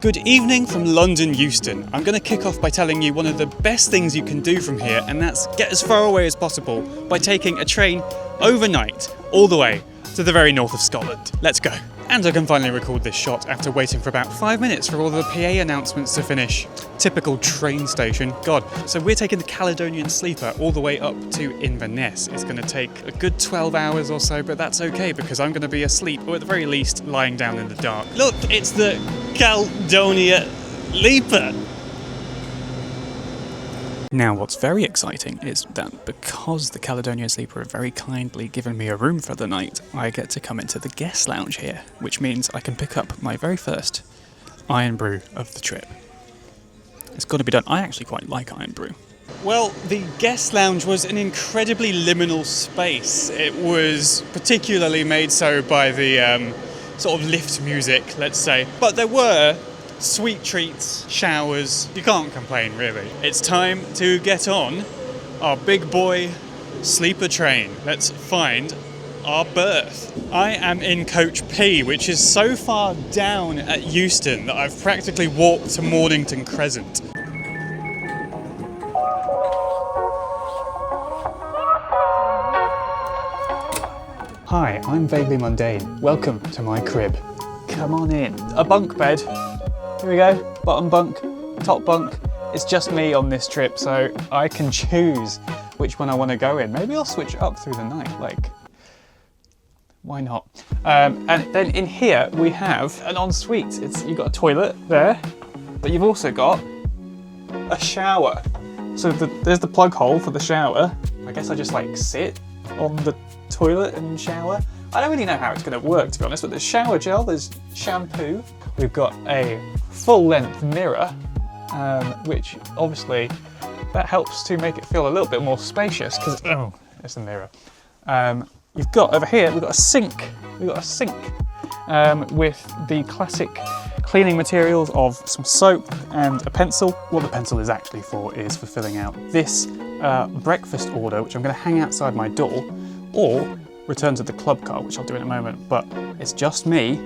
Good evening from London Euston. I'm going to kick off by telling you one of the best things you can do from here, and that's get as far away as possible by taking a train overnight all the way to the very north of Scotland. Let's go. And I can finally record this shot after waiting for about 5 minutes for all the PA announcements to finish. Typical train station. God. So we're taking the Caledonian Sleeper all the way up to Inverness. It's going to take a good 12 hours or so, but that's okay because I'm going to be asleep, or at the very least lying down in the dark. Look, it's the Caledonian Sleeper. Now, what's very exciting is that because the Caledonian Sleeper have very kindly given me a room for the night, I get to come into the guest lounge here, which means I can pick up my very first iron brew of the trip. It's got to be done. I actually quite like iron brew. Well, the guest lounge was an incredibly liminal space. It was particularly made so by the sort of lift music, let's say. But there were sweet treats, showers, you can't complain really. It's time to get on our big boy sleeper train. Let's find our berth. I am in coach P, which is so far down at Euston that I've practically walked to Mornington Crescent. Hi, I'm Vaguely Mundane. Welcome to my crib. Come on in. A bunk bed. Here we go, bottom bunk, top bunk. It's just me on this trip, so I can choose which one I want to go in. Maybe I'll switch it up through the night, like, why not? And then in here we have an ensuite. You've got a toilet there, but you've also got a shower. So there's the plug hole for the shower. I guess I just like sit on the toilet and shower. I don't really know how it's going to work, to be honest, but there's shower gel, there's shampoo. We've got a full-length mirror, which obviously that helps to make it feel a little bit more spacious because there's the mirror. You've got over here we've got a sink. With the classic cleaning materials of some soap and a pencil. What the pencil is actually for is for filling out this breakfast order, which I'm going to hang outside my door, or return to the club car, which I'll do in a moment. But it's just me,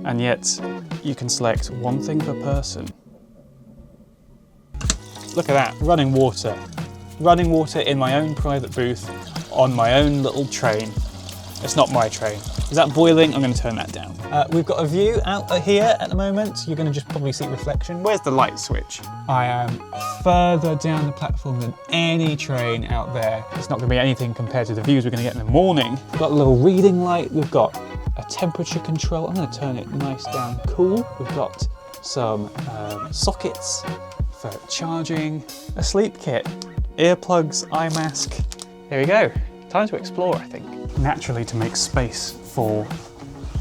and yet you can select one thing per person. Look at that, running water. Running water in my own private booth on my own little train. It's not my train. Is that boiling? I'm going to turn that down. We've got a view out here at the moment. You're going to just probably see reflection. Where's the light switch? I am further down the platform than any train out there. It's not going to be anything compared to the views we're going to get in the morning. We've got a little reading light. We've got a temperature control. I'm going to turn it nice down cool. We've got some sockets for charging, a sleep kit, earplugs, eye mask. Here we go. Time to explore, I think. Naturally, to make space for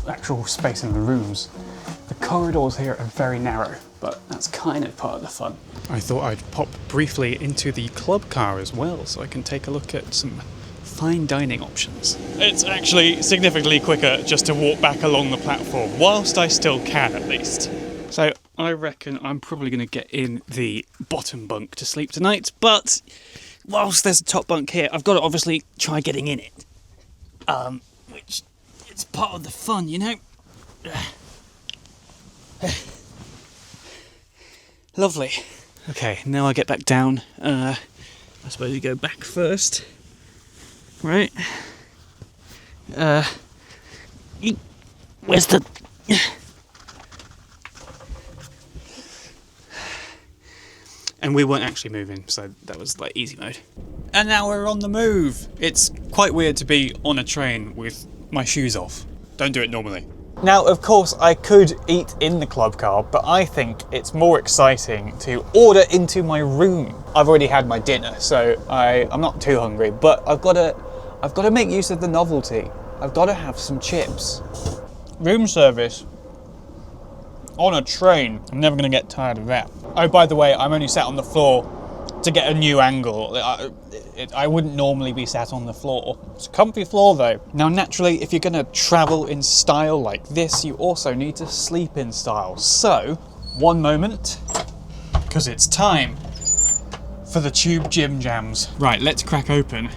actual space in the rooms, the corridors here are very narrow, but that's kind of part of the fun. I thought I'd pop briefly into the club car as well, so I can take a look at some fine dining options. It's actually significantly quicker just to walk back along the platform, whilst I still can at least. So I reckon I'm probably going to get in the bottom bunk to sleep tonight, but whilst there's a top bunk here, I've got to obviously try getting in it. Which it's part of the fun, you know? Lovely. Okay, now I get back down. I suppose you go back first. Right. Where's the... And we weren't actually moving, so that was like easy mode. And now we're on the move. It's quite weird to be on a train with my shoes off. Don't do it normally. Now, of course, I could eat in the club car, but I think it's more exciting to order into my room. I've already had my dinner, so I'm not too hungry, but I've got to make use of the novelty. I've got to have some chips. Room service on a train. I'm never going to get tired of that. Oh, by the way, I'm only sat on the floor to get a new angle. I wouldn't normally be sat on the floor. It's a comfy floor though. Now naturally, if you're going to travel in style like this, you also need to sleep in style. So, one moment, because it's time for the tube Jim Jams. Right, let's crack open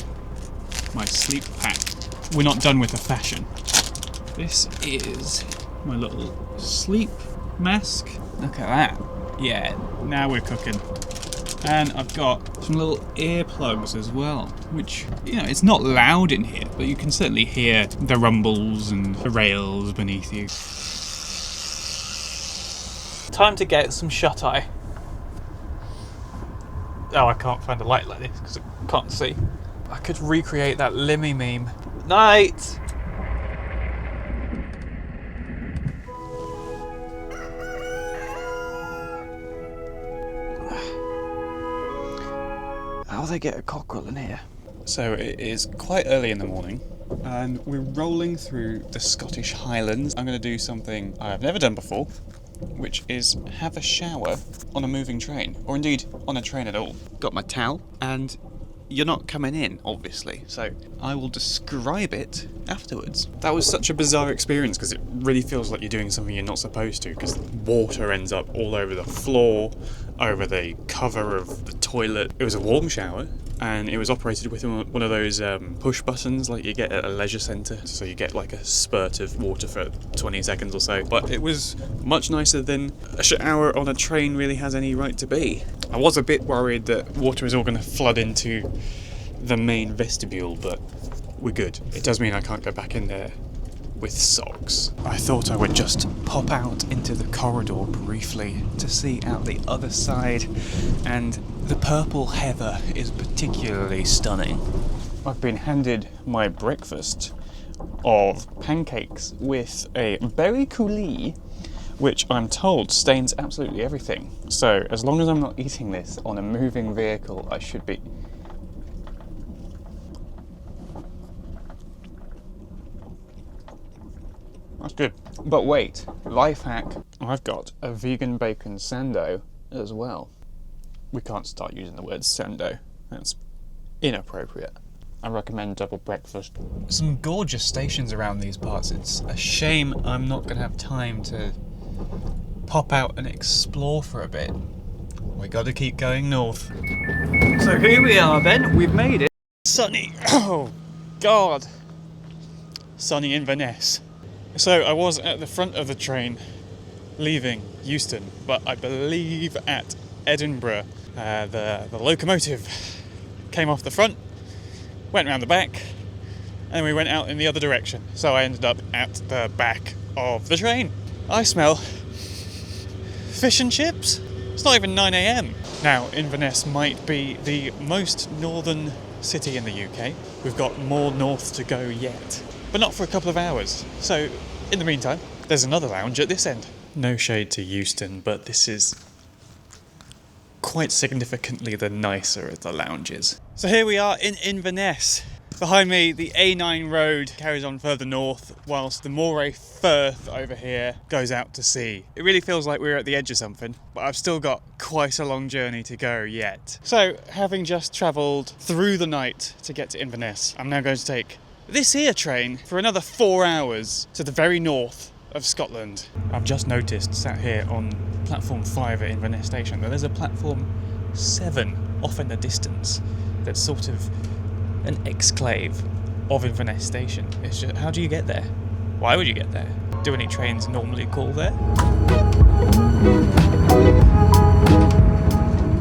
my sleep pack. We're not done with the fashion. This is my little sleep mask. Look at that. Yeah, now we're cooking. And I've got some little earplugs as well, which, you know, it's not loud in here, but you can certainly hear the rumbles and the rails beneath you. Time to get some shut-eye. Oh, I can't find a light like this because I can't see. I could recreate that Limmy meme. Night! How do they get a cockerel in here? So it is quite early in the morning and we're rolling through the Scottish Highlands. I'm going to do something I've never done before, which is have a shower on a moving train, or indeed on a train at all. Got my towel, and you're not coming in, obviously, so I will describe it afterwards. That was such a bizarre experience because it really feels like you're doing something you're not supposed to, because water ends up all over the floor, over the cover of the toilet. It was a warm shower, and it was operated with one of those push buttons like you get at a leisure centre, so you get like a spurt of water for 20 seconds or so. But it was much nicer than a shower on a train really has any right to be. I was a bit worried that water is all going to flood into the main vestibule, but we're good. It does mean I can't go back in there with socks. I thought I would just pop out into the corridor briefly to see out the other side, and the purple heather is particularly stunning. I've been handed my breakfast of pancakes with a berry coulis, which I'm told stains absolutely everything. So as long as I'm not eating this on a moving vehicle, I should be... That's good. But wait, life hack. I've got a vegan bacon sando as well. We can't start using the word sando. That's inappropriate. I recommend double breakfast. Some gorgeous stations around these parts. It's a shame I'm not going to have time to pop out and explore for a bit. We got to keep going north. So here we are then. We've made it. Sunny. Oh, God. Sunny Inverness. So I was at the front of the train leaving Euston, but I believe at Edinburgh the locomotive came off the front, went round the back, and we went out in the other direction. So I ended up at the back of the train. I smell fish and chips. It's not even 9 AM. Now, Inverness might be the most northern city in the UK. We've got more north to go yet, but not for a couple of hours. So, in the meantime, there's another lounge at this end. No shade to Euston, but this is quite significantly the nicer of the lounges. So here we are in Inverness. Behind me, the A9 road carries on further north, whilst the Moray Firth over here goes out to sea. It really feels like we're at the edge of something, but I've still got quite a long journey to go yet. So, having just travelled through the night to get to Inverness, I'm now going to take this here train for another 4 hours to the very north of Scotland. I've just noticed, sat here on platform 5 at Inverness station, that there's a platform 7 off in the distance that's sort of an exclave of Inverness station. It's just, how do you get there? Why would you get there? Do any trains normally call there?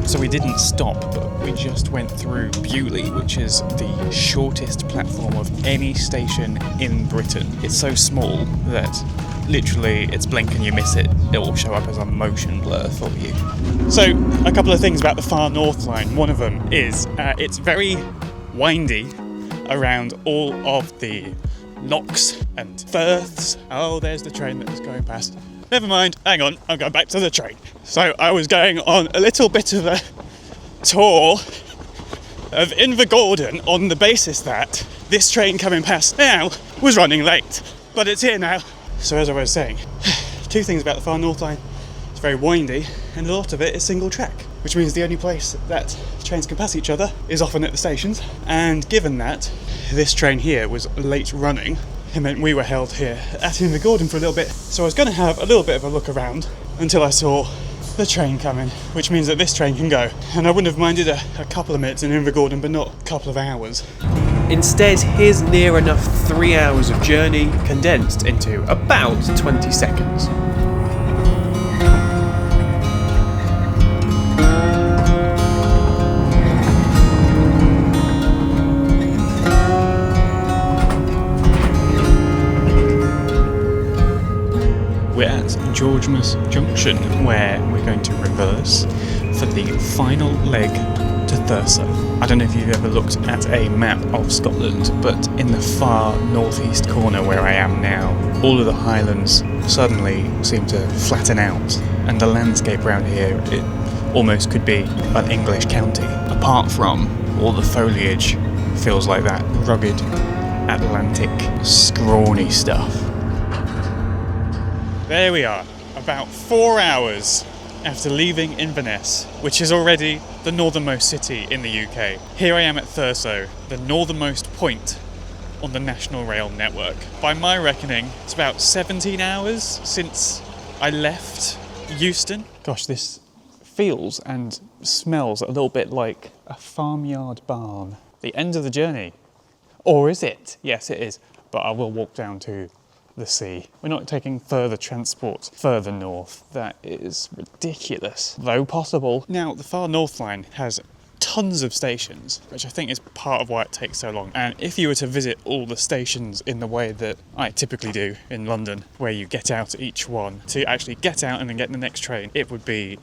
So we didn't stop, but we just went through Bewley, which is the shortest platform of any station in Britain. It's so small that literally it's blink and you miss it. It will show up as a motion blur for you. So a couple of things about the Far North line. One of them is it's very windy around all of the lochs and firths. Oh, there's the train that was going past. Never mind, hang on, I'm going back to the train. So I was going on a little bit of a tour of Invergordon on the basis that this train coming past now was running late. But it's here now. So as I was saying, two things about the Far North line. It's very windy and a lot of it is single track, which means the only place that trains can pass each other is often at the stations. And given that this train here was late running, it meant we were held here at Invergordon for a little bit. So I was going to have a little bit of a look around until I saw the train coming, which means that this train can go. And I wouldn't have minded a couple of minutes in Invergordon, but not a couple of hours. Instead, here's near enough 3 hours of journey condensed into about 20 seconds. Northernmost junction, where we're going to reverse for the final leg to Thurso. I don't know if you've ever looked at a map of Scotland, but in the far northeast corner where I am now, all of the Highlands suddenly seem to flatten out, and the landscape around here, it almost could be an English county. Apart from all the foliage, feels like that rugged Atlantic scrawny stuff. There we are, about 4 hours after leaving Inverness, which is already the northernmost city in the UK. Here I am at Thurso, the northernmost point on the National Rail network. By my reckoning, it's about 17 hours since I left Euston. Gosh, this feels and smells a little bit like a farmyard barn. The end of the journey. Or is it? Yes, it is. But I will walk down to the sea. We're not taking further transport further north. That is ridiculous, though possible. Now, the Far North Line has tons of stations, which I think is part of why it takes so long. And if you were to visit all the stations in the way that I typically do in London, where you get out at each one to actually get out and then get the next train, it would be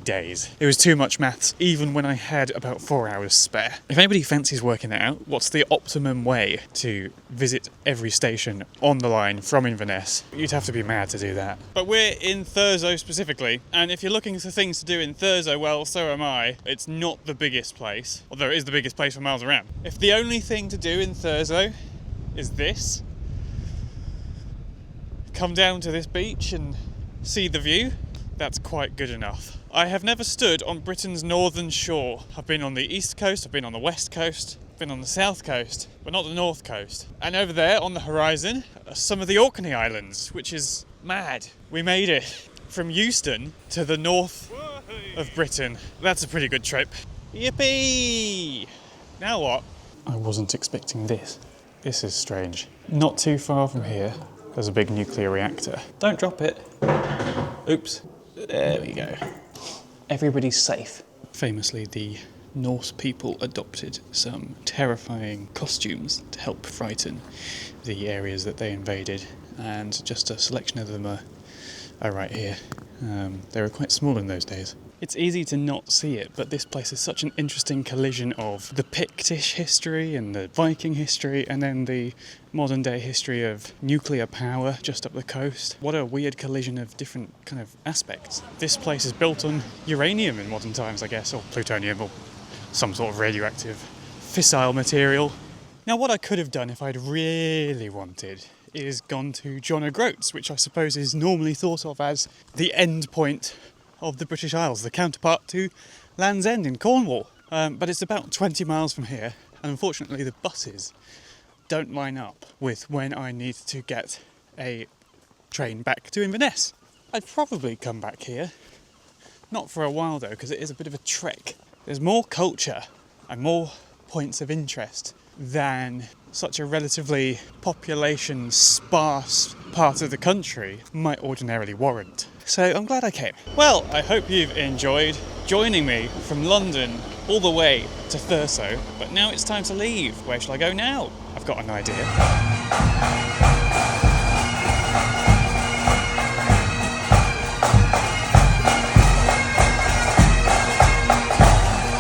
days. It was too much maths, even when I had about 4 hours spare. If anybody fancies working it out, what's the optimum way to visit every station on the line from Inverness? You'd have to be mad to do that. But we're in Thurso specifically, and if you're looking for things to do in Thurso, well, so am I. It's not the biggest place, although it is the biggest place for miles around. If the only thing to do in Thurso is this, come down to this beach and see the view, that's quite good enough. I have never stood on Britain's northern shore. I've been on the east coast, I've been on the west coast, I've been on the south coast, but not the north coast. And over there on the horizon are some of the Orkney Islands, which is mad. We made it from Euston to the north of Britain. That's a pretty good trip. Yippee! Now what? I wasn't expecting this. This is strange. Not too far from here, there's a big nuclear reactor. Don't drop it. Oops. There we go. Everybody's safe. Famously, the Norse people adopted some terrifying costumes to help frighten the areas that they invaded, and just a selection of them are right here. They were quite small in those days. It's easy to not see it, but this place is such an interesting collision of the Pictish history and the Viking history, and then the modern day history of nuclear power just up the coast. What a weird collision of different kind of aspects. This place is built on uranium in modern times, I guess, or plutonium, or some sort of radioactive fissile material. Now, what I could have done if I'd really wanted is gone to John O'Groats, which I suppose is normally thought of as the end point of the British Isles, the counterpart to Land's End in Cornwall. But it's about 20 miles from here, and unfortunately the buses don't line up with when I need to get a train back to Inverness. I'd probably come back here, not for a while though, because it is a bit of a trek. There's more culture and more points of interest than such a relatively population sparse part of the country might ordinarily warrant. So I'm glad I came. Well, I hope you've enjoyed joining me from London all the way to Thurso, but now it's time to leave. Where shall I go now? I've got an idea.